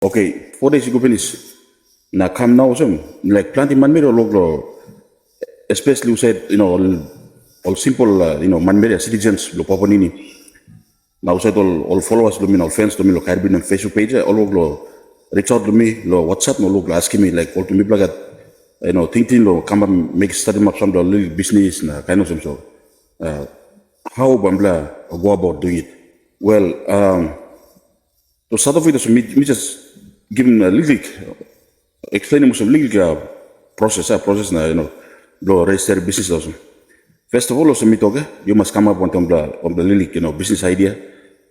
Okay, 4 days ago finish. Now come now some like planting man made or especially you said all simple man made citizens lo papanini. Now said all followers lo all fans lo lo Caribbean and Facebook page all lo reach out to me lo WhatsApp no lo asking me like all to me blagat thinking lo come and make starting up some little business na kind of some so how bambla go about doing it. Well, to start off with, so me just give him a little explaining some legal process na lo register business also. First of all, also me talk, you must come up on the little business idea.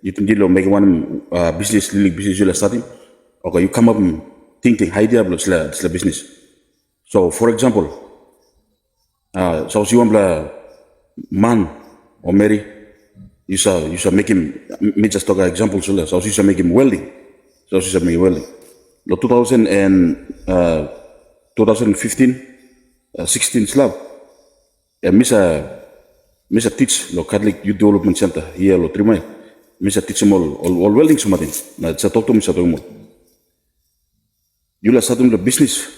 You can deal make one business you're starting. Okay, you come up and thinking idea plus the business. So for example, so you want man or Mary, you shall make him. Me just talk an example so you shall make him welding. So you shall make him welding. The 2015, 16 slab. Misa teach lo Catholic Youth Development Center here lo 3 Mile. Misa teach him all welding something. Na sa talk to misa to mo. You la start the business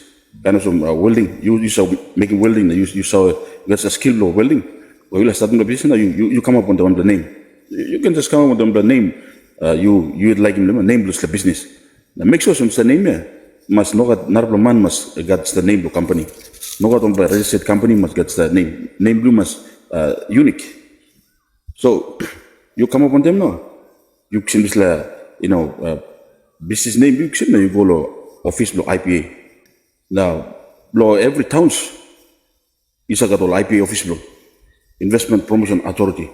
kind of some welding. You shall making welding. You shall get a skill of welding. Or you la start the business. You come up on the name. You can just come up with the name. You like him name plus the business. Now make sure some the name must not man must get the name of the company. No got on the registered company must get the name. Name blue must unique. So you come up on them now. You can just business name you can you go to office lo IPA. Now lo every towns is got all IPA office lo Investment Promotion Authority.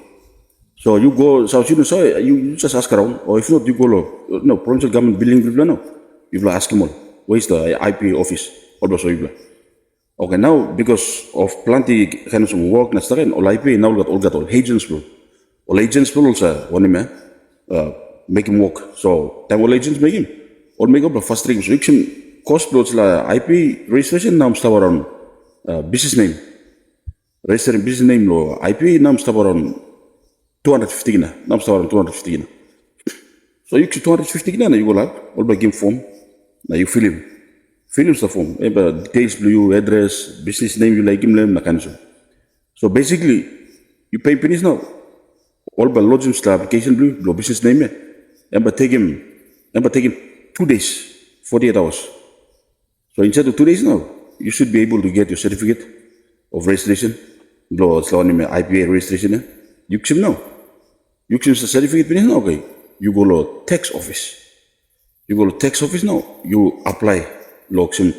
So you go South Sudan, so you just ask around, or if not, you go provincial government building no. You will ask him all, where is the IPA office? Also you okay, now because of plenty kind of some work na started, all IPA now got all agents bro. All agents bro also one man make him work. So time all agents make him. All make up the first thing. So you can cost bro la IP registration now start around business name. Registering business name lo IP now start around 250 na. Now start around 250 na. So you can 250 na you go like all by game form. Now you fill him. Fill him the form. Details blue, address, business name you like him na kind. So basically you pay pennies now. All by lodging the application blue, business name. And take him 2 days, 48 hours. So instead of 2 days now, you should be able to get your certificate of registration. Blow IPA registration. You can now. You can certificate now. Okay. You go to tax office. You go to tax office now. You apply some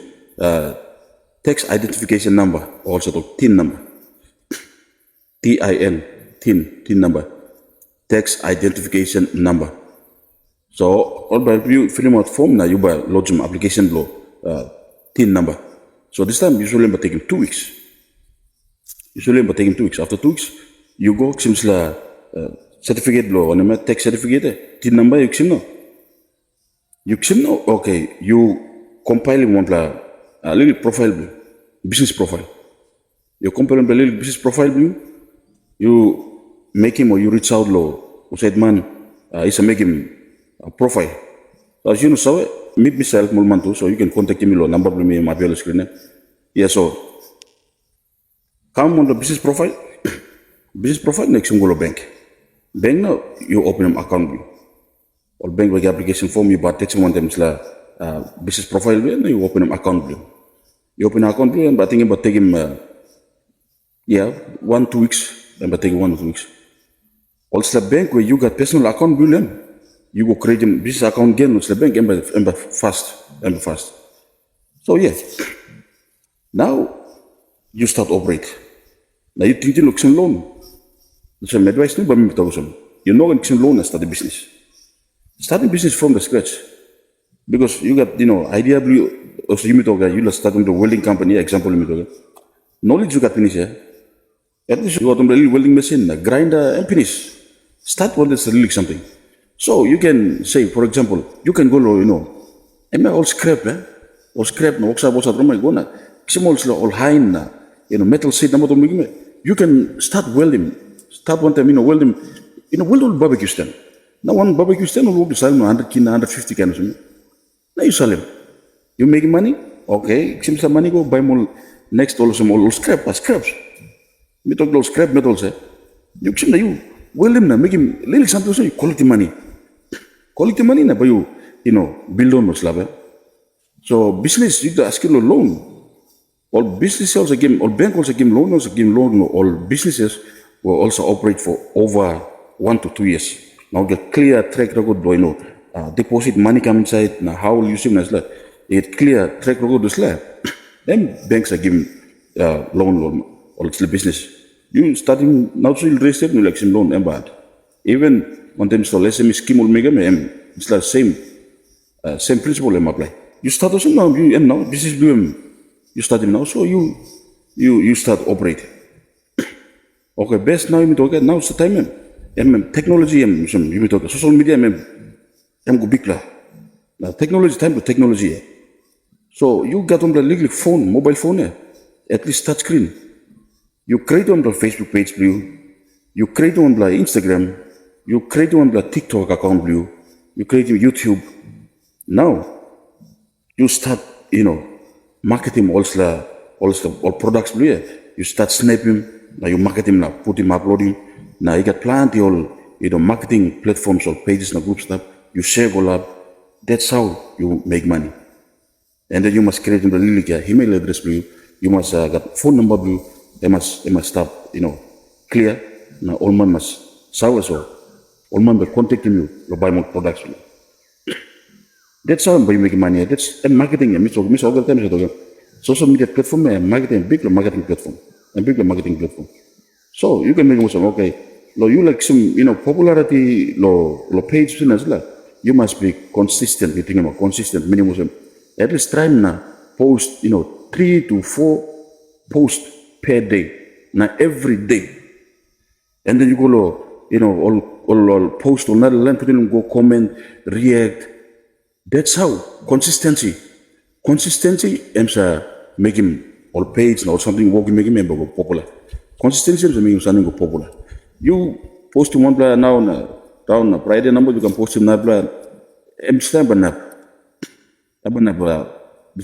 tax identification number, also the TIN number. TIN, TIN number. Tax identification number. So all by you fill out form now you buy lodge some application law TIN number. So this time usually taking 2 weeks. After 2 weeks, you go seems la certificate law on tax certificate TIN number you know. Okay, you compile one a little profile business profile. You compile a little business profile you make him or you reach out low who said man is a make him a profile. So as you know, so meet myself Mulmantu, so you can contact me number me my screen. Yeah, so come on the business profile. Business profile next you go to bank. Bank now you open an account. Or bank like application form you but text one them business profile you open an account. You open an account and I think about taking 1-2 weeks. And but take 1 or 2 weeks. Also the bank where you got personal account billion. You go create a business account again with the bank and fast. So yeah. Now you start operate. Now you think you look some loan. That's my advice no, but you're not going to loan and start a business. Starting business from the scratch. Because you got idea also you you starting the welding company, example knowledge you got finish here. At least you got a little welding machine, a grinder and finish. Start one that's really something. So you can say, for example, you can go, am I all scrap, or scrap, no, all high, metal sheet, you can start welding. Start one time, welding, weld all barbecue stand. Now one barbecue stand will be 100 150 cans. Now you sell him. You make money? Okay, seems the money go buy more next all some all scraps. Me talk all scrap metals. You seem you well him na make him little something so you quality money. Quality money na buy you know, build on slab. So business you ask you loan. All business also give, all bank also give loan, all businesses will also operate for over 1 to 2 years. Now get clear track record, you know, deposit money come inside, now how will you see that? It clear track record is there. Then banks are giving loan, or it's the business. You starting now to raise it, you like some loan, and even on them so SME scheme will make them, it's the same principle apply. You start also now, you now business bloom. You start him now, so you start operate. Okay, best now you talk now it's the time technology you talk social media go big lah. Now technology time to technology. So you got on the legal phone, mobile phone, at least touch screen. You create on the Facebook page blue, you create on the Instagram, you create on the TikTok account blue, you create YouTube. Now you start, you know, marketing all products blue. You start snapping, now you market him now, put him uploading. Now you got plenty all, you know, marketing platforms or pages and group stuff. You share all up. That's how you make money. And then you must create the email address blue. You must got phone number blue. They must start, you know, clear. Now all man must sour so. All man will contact you to buy more products. That's how you make money. That's marketing. Miss all the time. Social media platform, marketing, big marketing platform, and big marketing platform. So you can make some okay. You like some, you know, popularity, page you must be consistent. You think about consistent minimum. At least try na post, you know, 3 to 4 posts per day. Now every day. And then you go, you know, all post on another line, put in go comment, react. That's how consistency. Consistency aims make him all page or something working, make him go popular. Consistency aims make him something go popular. You post one player now down Friday number, you can post him now player.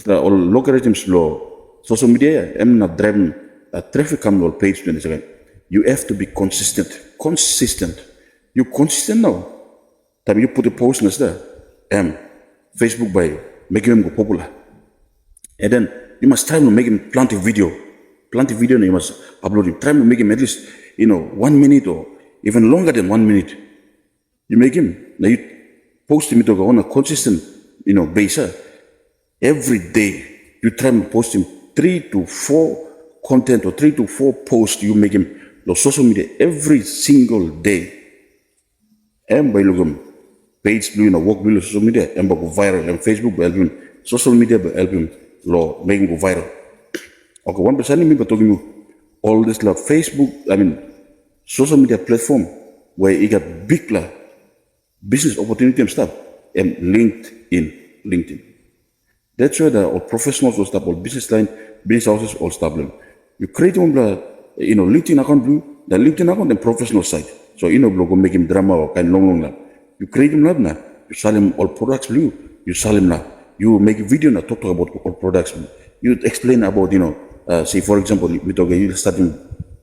All logarithms law, social media, I'm not driving a traffic come all page 27. You have to be consistent. Consistent. You consistent now. Time you put a post in there. Facebook by making him go popular. And then you must try to make him plenty video. Plenty video and you must upload him. Try to make him at least, you know, 1 minute or even longer than 1 minute. You make him. Now you post him on a consistent, you know, basis. Every day you try to post him 3 to 4 content or 3 to 4 posts you make him on social media every single day. And by looking page blue, work blue, social media, and go viral, and Facebook will help him, social media will help him, make him go viral. Okay, 1% me, but talking you all this Facebook, social media platform where you got big business opportunity and stuff, and LinkedIn. That's where the all professionals will start, all business line, business houses all start. You create on the, LinkedIn account blue, the LinkedIn account and professional site. So, go make him drama or kind long. You create him now, you sell him all products blue, you sell him now. You make a video now, talk about all products. You explain about, say for example, you starting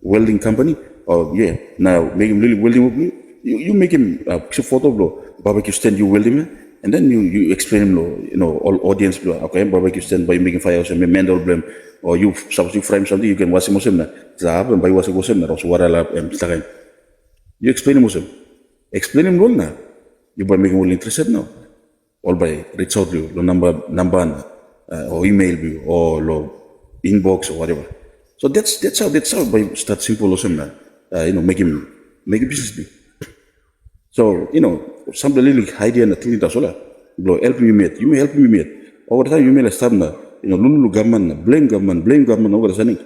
welding company, or now make him really welding blue. You make him a photo blow, barbecue stand, you weld him, and then you explain him, all audience blow, okay, barbecue stand by making fire, so mandel blame, or you suppose you frame something, you can wash him, and by wash him, also what I love, and you explain him, explain him now. You by making all interested now, or by reach out to you, number, or email you, or inbox or whatever. So that's how by start simple also now, make a business be. So some little idea and thing that's all. Help me meet. You may help me meet. Over time you may start now. Lulu government, blame government over the sending.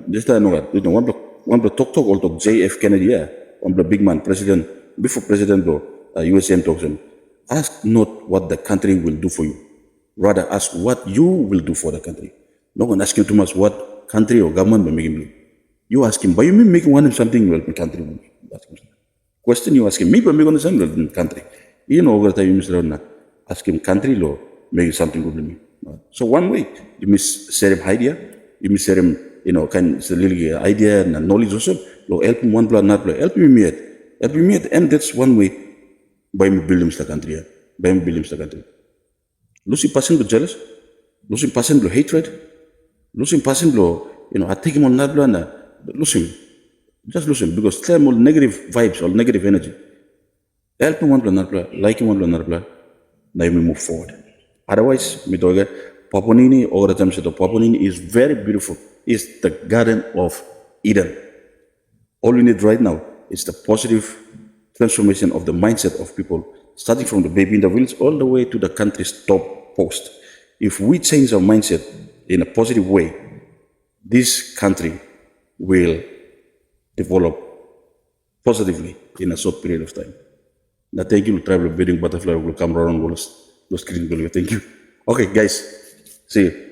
Just one talk all talk JF Kennedy, one big man president before president USM talks him. Ask not what the country will do for you. Rather ask what you will do for the country. No one asking too much what country or government will make him do. You ask him, by you mean making one something will be country. Question you ask him, me by making something will be country. Over time you must ask him country law, making something good with me. So one way, you miss serem idea, you miss serem, kan really idea and knowledge also, lo help him one blood, not blood, help me at, and that's one way by me building the country, by me building the country. Losing passion to jealous, losing passion to hatred, losing passion to, attacking on not blood, losing, just losing, because claim all negative vibes or negative energy. Help me one blood, not blood, like him one blood, not blood, now we move forward. Otherwise, mitoga Paponini or the time Paponini is very beautiful. It's the Garden of Eden. All we need right now is the positive transformation of the mindset of people, starting from the baby in the village all the way to the country's top post. If we change our mindset in a positive way, this country will develop positively in a short period of time. Now, thank you, Tribal Building Butterfly will come around, will screen. Thank you. Okay, guys, see you.